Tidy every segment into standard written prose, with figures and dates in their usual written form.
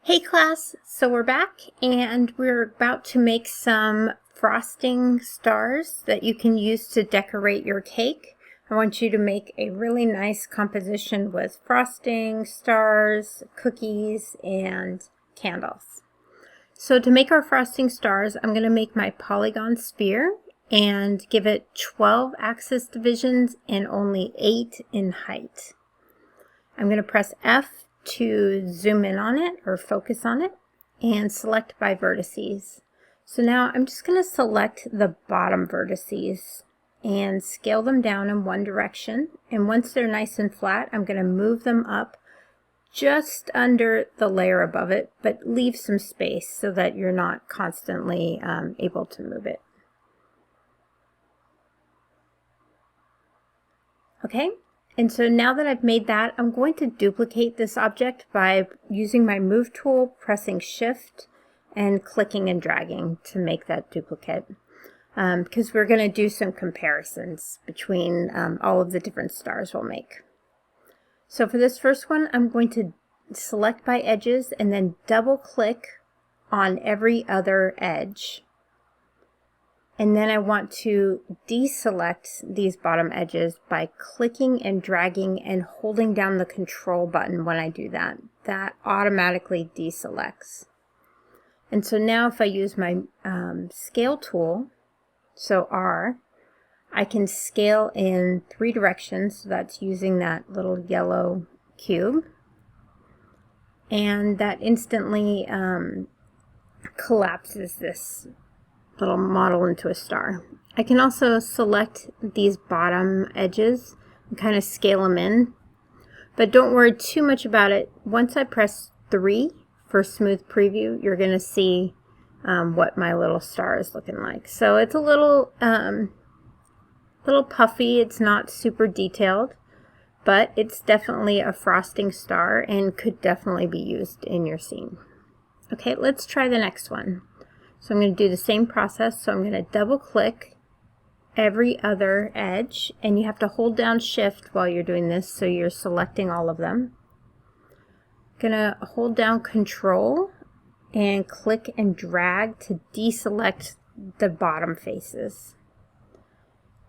Hey class, so we're back and we're about to make some frosting stars that you can use to decorate your cake. I want you to make a really nice composition with frosting, stars, cookies, and candles. So to make our frosting stars, I'm going to make my polygon sphere and give it 12 axis divisions and only 8 in height. I'm going to press F to zoom in on it or focus on it and select by vertices. So now I'm just going to select the bottom vertices and scale them down in one direction, and once they're nice and flat I'm going to move them up just under the layer above it, but leave some space so that you're not constantly able to move it. Okay. And so now that I've made that, I'm going to duplicate this object by using my Move tool, pressing Shift, and clicking and dragging to make that duplicate. Because we're going to do some comparisons between all of the different stars we'll make. So for this first one, I'm going to select by edges and then double click on every other edge. And then I want to deselect these bottom edges by clicking and dragging and holding down the control button when I do that. That automatically deselects. And so now if I use my scale tool, so R, I can scale in 3 directions. So that's using that little yellow cube. And that instantly collapses this little model into a star. I can also select these bottom edges and kind of scale them in, but don't worry too much about it. Once I press 3 for smooth preview, you're going to see what my little star is looking like. So it's a little puffy. It's not super detailed, but it's definitely a frosting star and could definitely be used in your scene. Okay, let's try the next one. So I'm going to do the same process. So I'm going to double click every other edge, and you have to hold down Shift while you're doing this so you're selecting all of them. I'm going to hold down Control and click and drag to deselect the bottom faces.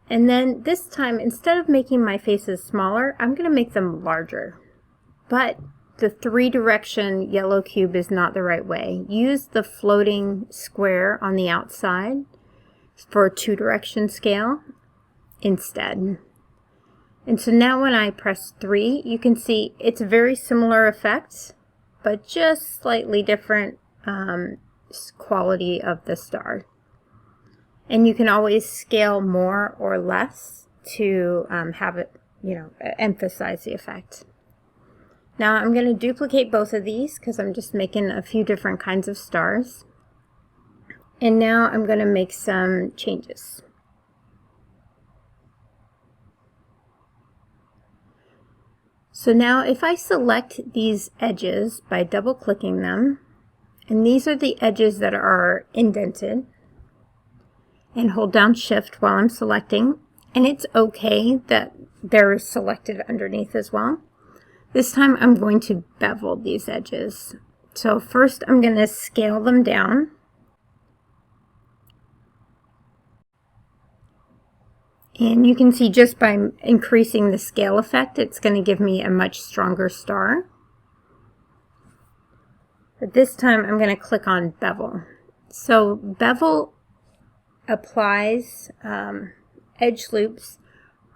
And then this time, instead of making my faces smaller, I'm going to make them larger. But the 3-direction yellow cube is not the right way. Use the floating square on the outside for a 2-direction scale instead. And so now when I press 3, you can see it's a very similar effect, but just slightly different quality of the star. And you can always scale more or less to have it, emphasize the effect. Now I'm going to duplicate both of these because I'm just making a few different kinds of stars. And now I'm going to make some changes. So now if I select these edges by double clicking them, and these are the edges that are indented, and hold down Shift while I'm selecting, and it's okay that they're selected underneath as well. This time I'm going to bevel these edges. So first I'm going to scale them down. And you can see just by increasing the scale effect, it's going to give me a much stronger star. But this time I'm going to click on bevel. So bevel applies edge loops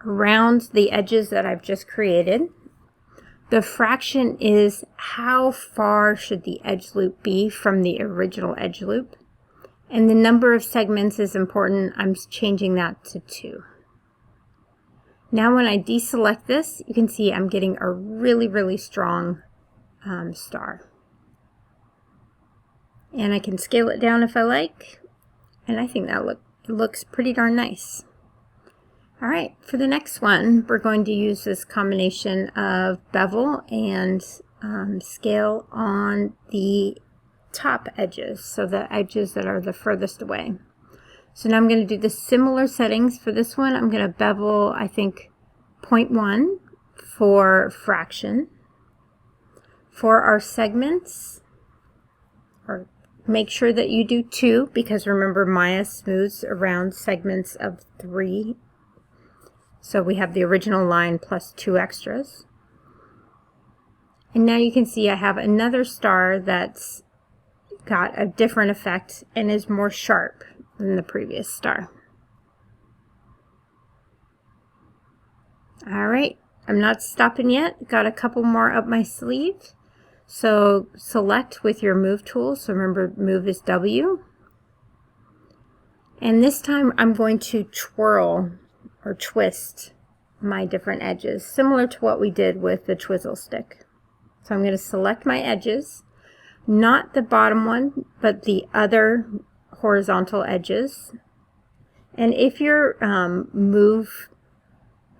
around the edges that I've just created. The fraction is how far should the edge loop be from the original edge loop. And the number of segments is important. I'm changing that to 2. Now when I deselect this, you can see I'm getting a really, really strong star. And I can scale it down if I like. And I think that looks pretty darn nice. All right, for the next one, we're going to use this combination of bevel and scale on the top edges, so the edges that are the furthest away. So now I'm going to do the similar settings for this one. I'm going to bevel, I think, 0.1 for fraction. For our segments, or make sure that you do 2, because remember Maya smooths around segments of 3. So we have the original line plus 2 extras. And now you can see I have another star that's got a different effect and is more sharp than the previous star. All right, I'm not stopping yet. Got a couple more up my sleeve. So select with your move tool. So remember, move is W. And this time I'm going to twirl or twist my different edges, similar to what we did with the twizzle stick. So I'm going to select my edges, not the bottom one, but the other horizontal edges. And if your move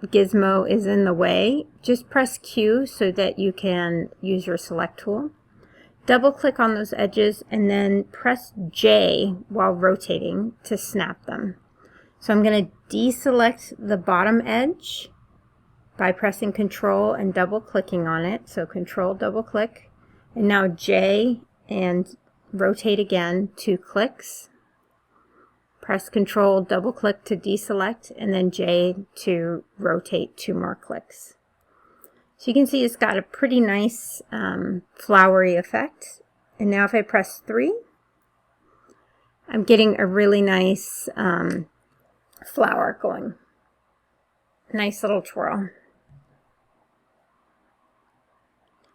gizmo is in the way, just press Q so that you can use your select tool. Double click on those edges and then press J while rotating to snap them. So I'm going to deselect the bottom edge by pressing Control and double clicking on it. So Control, double click, and now J and rotate again, 2 clicks. Press Control, double click to deselect, and then J to rotate 2 more clicks. So you can see it's got a pretty nice flowery effect. And now if I press 3, I'm getting a really nice flower going. Nice little twirl.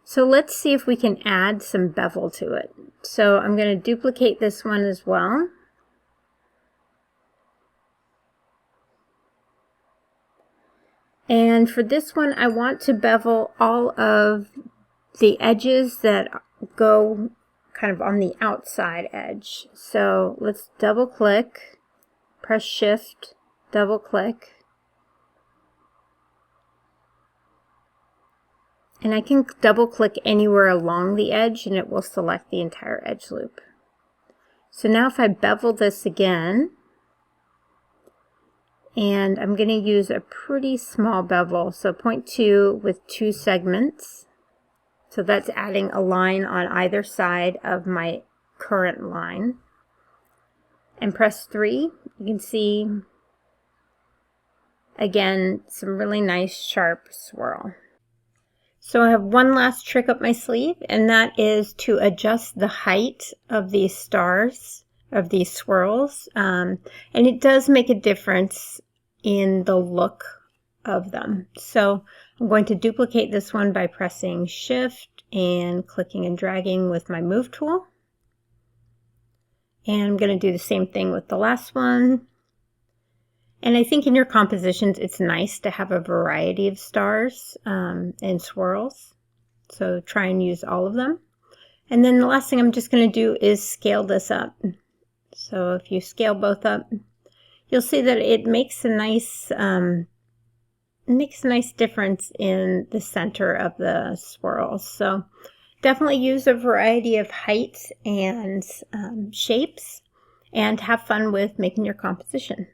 So let's see if we can add some bevel to it. So I'm going to duplicate this one as well. And for this one, I want to bevel all of the edges that go kind of on the outside edge. So let's double click, press Shift, double click. And I can double click anywhere along the edge and it will select the entire edge loop. So now if I bevel this again, and I'm going to use a pretty small bevel, so 0.2 with 2 segments. So that's adding a line on either side of my current line. And press 3, you can see, again, some really nice sharp swirl. So I have one last trick up my sleeve, and that is to adjust the height of these stars, of these swirls. And it does make a difference in the look of them. So I'm going to duplicate this one by pressing Shift and clicking and dragging with my move tool. And I'm going to do the same thing with the last one. And I think in your compositions, it's nice to have a variety of stars and swirls. So try and use all of them. And then the last thing I'm just going to do is scale this up. So if you scale both up, you'll see that it makes a nice difference in the center of the swirls. So definitely use a variety of heights and shapes, and have fun with making your composition.